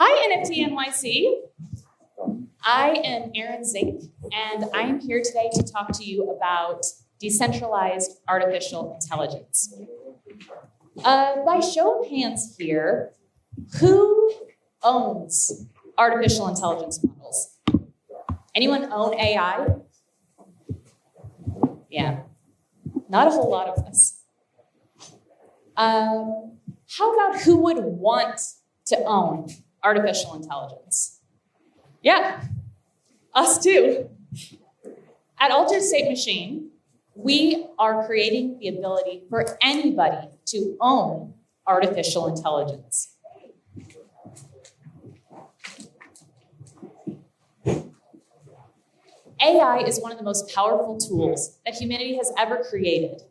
Hi, NFT.NYC. I am Erin Zink, and I am here today to talk to you about decentralized artificial intelligence. By show of hands here, who owns artificial intelligence models? Anyone own AI? Yeah, not a whole lot of us. How about who would want to own artificial intelligence? Yeah, us too. At Altered State Machine, we are creating the ability for anybody to own artificial intelligence. AI is one of the most powerful tools that humanity has ever created.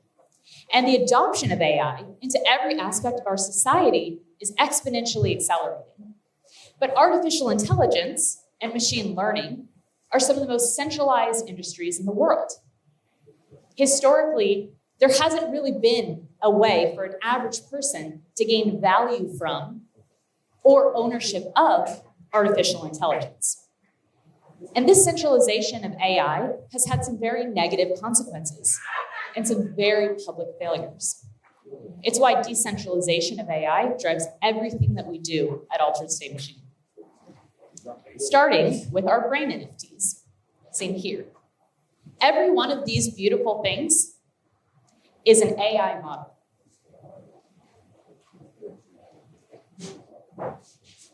And the adoption of AI into every aspect of our society is exponentially accelerating. But artificial intelligence and machine learning are some of the most centralized industries in the world. Historically, there hasn't really been a way for an average person to gain value from or ownership of artificial intelligence. And this centralization of AI has had some very negative consequences and some very public failures. It's why decentralization of AI drives everything that we do at Altered State Machine. Starting with our brain NFTs, seen here. Every one of these beautiful things is an AI model.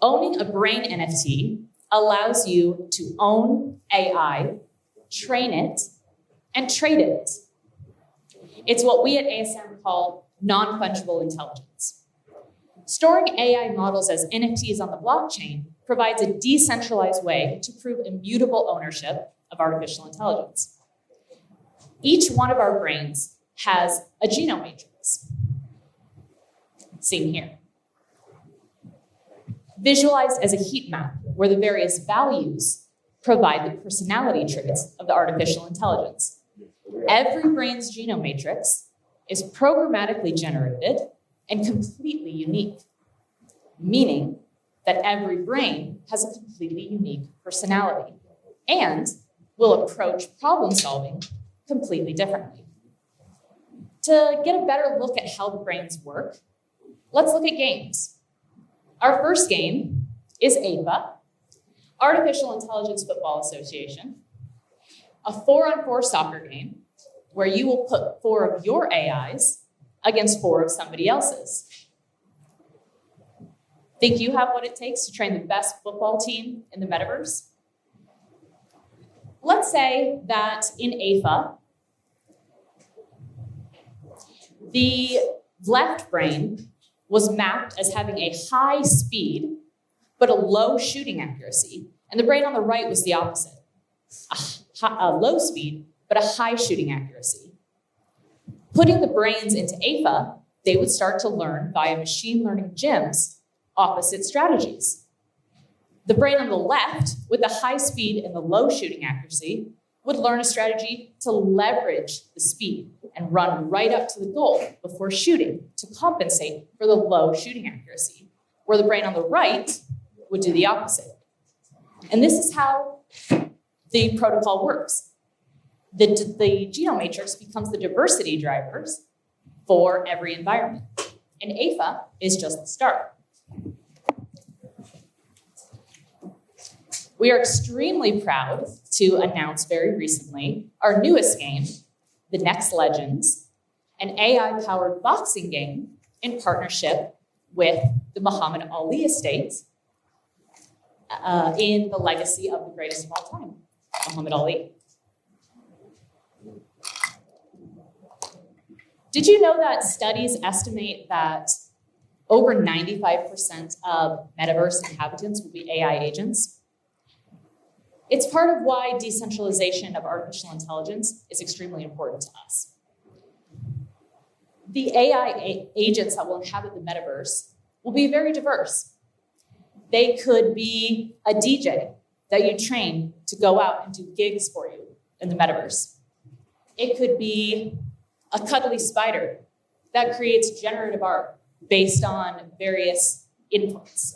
Owning a brain NFT allows you to own AI, train it, and trade it. It's what we at ASM call non-fungible intelligence. Storing AI models as NFTs on the blockchain provides a decentralized way to prove immutable ownership of artificial intelligence. Each one of our brains has a genome matrix, seen here, visualized as a heat map where the various values provide the personality traits of the artificial intelligence. Every brain's genome matrix is programmatically generated and completely unique, meaning that every brain has a completely unique personality and will approach problem solving completely differently. To get a better look at how the brains work, let's look at games. Our first game is APA, Artificial Intelligence Football Association, a 4-on-4 soccer game where you will put 4 of your AIs against 4 of somebody else's. Think you have what it takes to train the best football team in the metaverse? Let's say that in AFA, the left brain was mapped as having a high speed, but a low shooting accuracy. And the brain on the right was the opposite. A low speed, but a high shooting accuracy. Putting the brains into AFA, they would start to learn via machine learning gyms opposite strategies. The brain on the left, with the high speed and the low shooting accuracy, would learn a strategy to leverage the speed and run right up to the goal before shooting to compensate for the low shooting accuracy, where the brain on the right would do the opposite. And this is how the protocol works. The genome matrix becomes the diversity drivers for every environment. And AFA is just the start. We are extremely proud to announce very recently our newest game, The Next Legends, an AI-powered boxing game in partnership with the Muhammad Ali estate in the legacy of the greatest of all time, Muhammad Ali. Did you know that studies estimate that over 95% of metaverse inhabitants will be AI agents? It's part of why decentralization of artificial intelligence is extremely important to us. The AI agents that will inhabit the metaverse will be very diverse. They could be a DJ that you train to go out and do gigs for you in the metaverse. It could be a cuddly spider that creates generative art based on various inputs.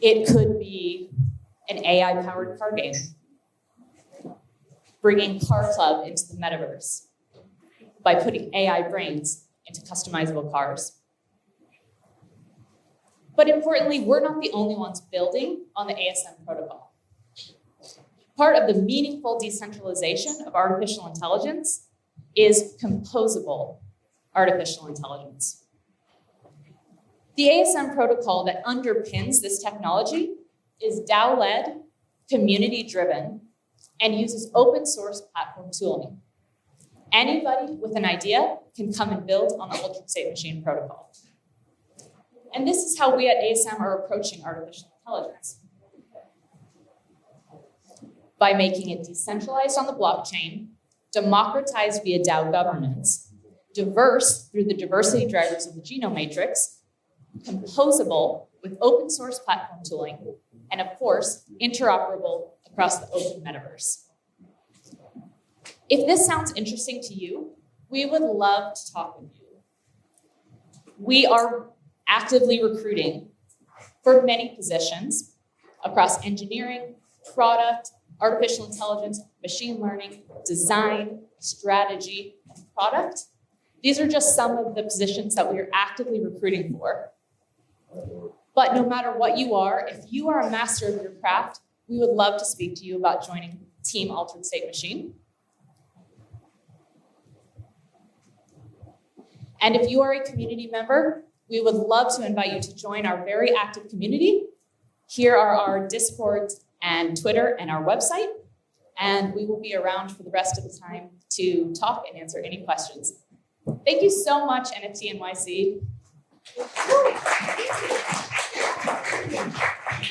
It could be an AI-powered car game, bringing Car Club into the metaverse by putting AI brains into customizable cars. But importantly, we're not the only ones building on the ASM protocol. Part of the meaningful decentralization of artificial intelligence is composable artificial intelligence. The ASM protocol that underpins this technology is DAO-led, community-driven, and uses open source platform tooling. Anybody with an idea can come and build on the Altered State Machine protocol. And this is how we at ASM are approaching artificial intelligence. By making it decentralized on the blockchain, democratized via DAO governance, diverse through the diversity drivers of the genome matrix, composable with open source platform tooling, and of course, interoperable across the open metaverse. If this sounds interesting to you, we would love to talk with you. We are actively recruiting for many positions across engineering, product, artificial intelligence, machine learning, design, strategy, and product. These are just some of the positions that we are actively recruiting for. But no matter what you are, if you are a master of your craft, we would love to speak to you about joining Team Altered State Machine. And if you are a community member, we would love to invite you to join our very active community. Here are our Discord and Twitter and our website, and we will be around for the rest of the time to talk and answer any questions. Thank you so much, NFT.NYC.